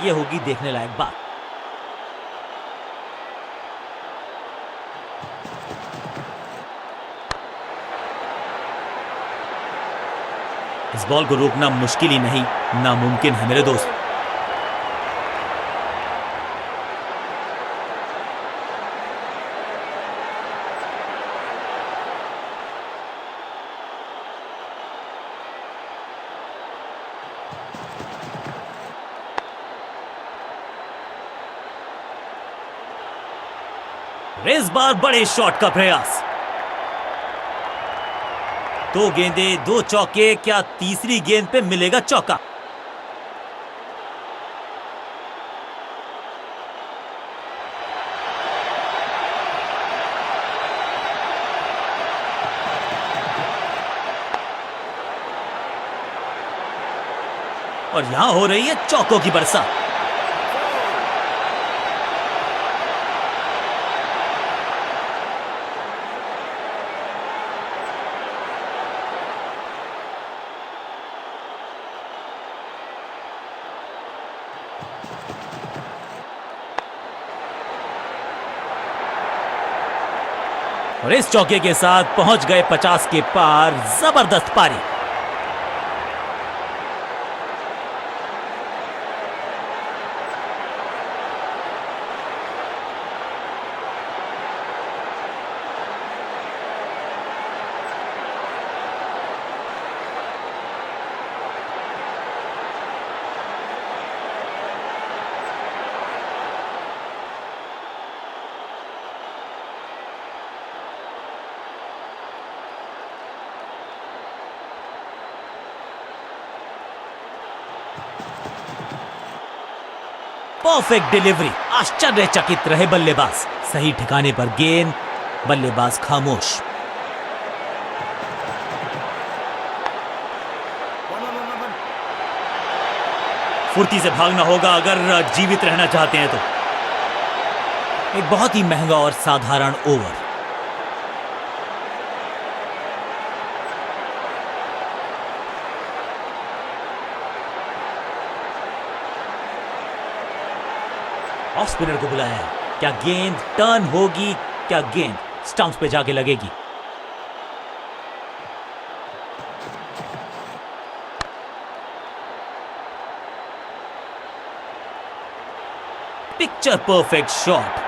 ये होगी देखने लायक बात। इस बॉल को रोकना मुश्किल ही नहीं, नामुमकिन है मेरे दोस्त। इस बार बड़े शॉट का प्रयास। 2 गेंदे 2 चौके, क्या तीसरी गेंद पे मिलेगा चौका? और यहां हो रही है चौकों की बरसात। और इस चौके के साथ पहुंच गए 50 के पार। जबरदस्त पारी। Perfect delivery. आश्चर्यचकित रहे बल्लेबाज। सही ठिकाने पर गेंद, बल्लेबाज खामोश। फुर्ती से भागना होगा अगर जीवित रहना चाहते हैं तो। एक बहुत ही महंगा और साधारण ओवर। ऑफ स्पिनर को बुलाया है। क्या गेंद टर्न होगी? क्या गेंद स्टंप्स पे जाके लगेगी? Picture perfect shot.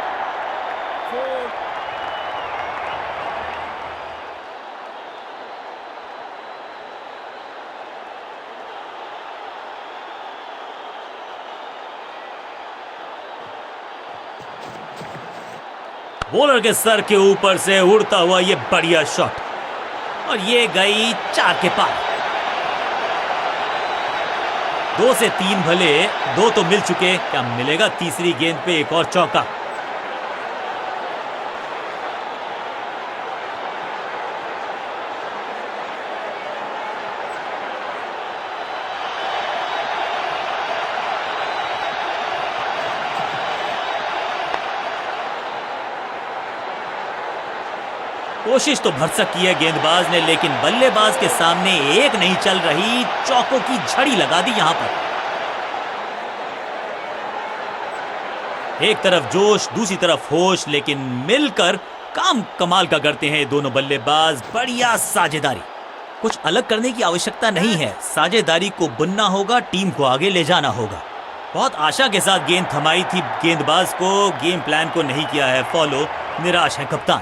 बॉलर के सर के ऊपर से उड़ता हुआ ये बढ़िया शॉट। और ये गई 4 के पार। 2 से 3 भले, 2 तो मिल चुके। क्या मिलेगा तीसरी गेंद पे एक और चौका? कोशिश तो भरसक की है गेंदबाज ने, लेकिन बल्लेबाज के सामने एक नहीं चल रही। चौकों की झड़ी लगा दी यहां पर। एक तरफ जोश, दूसरी तरफ होश, लेकिन मिलकर काम कमाल का करते हैं दोनों बल्लेबाज। बढ़िया साझेदारी। कुछ अलग करने की आवश्यकता नहीं है। साझेदारी को बुनना होगा, टीम को आगे ले जाना होगा। बहुत आशा के साथ गेंद थमाई थी गेंदबाज को। गेम प्लान को नहीं किया है फॉलो। निराश है कप्तान।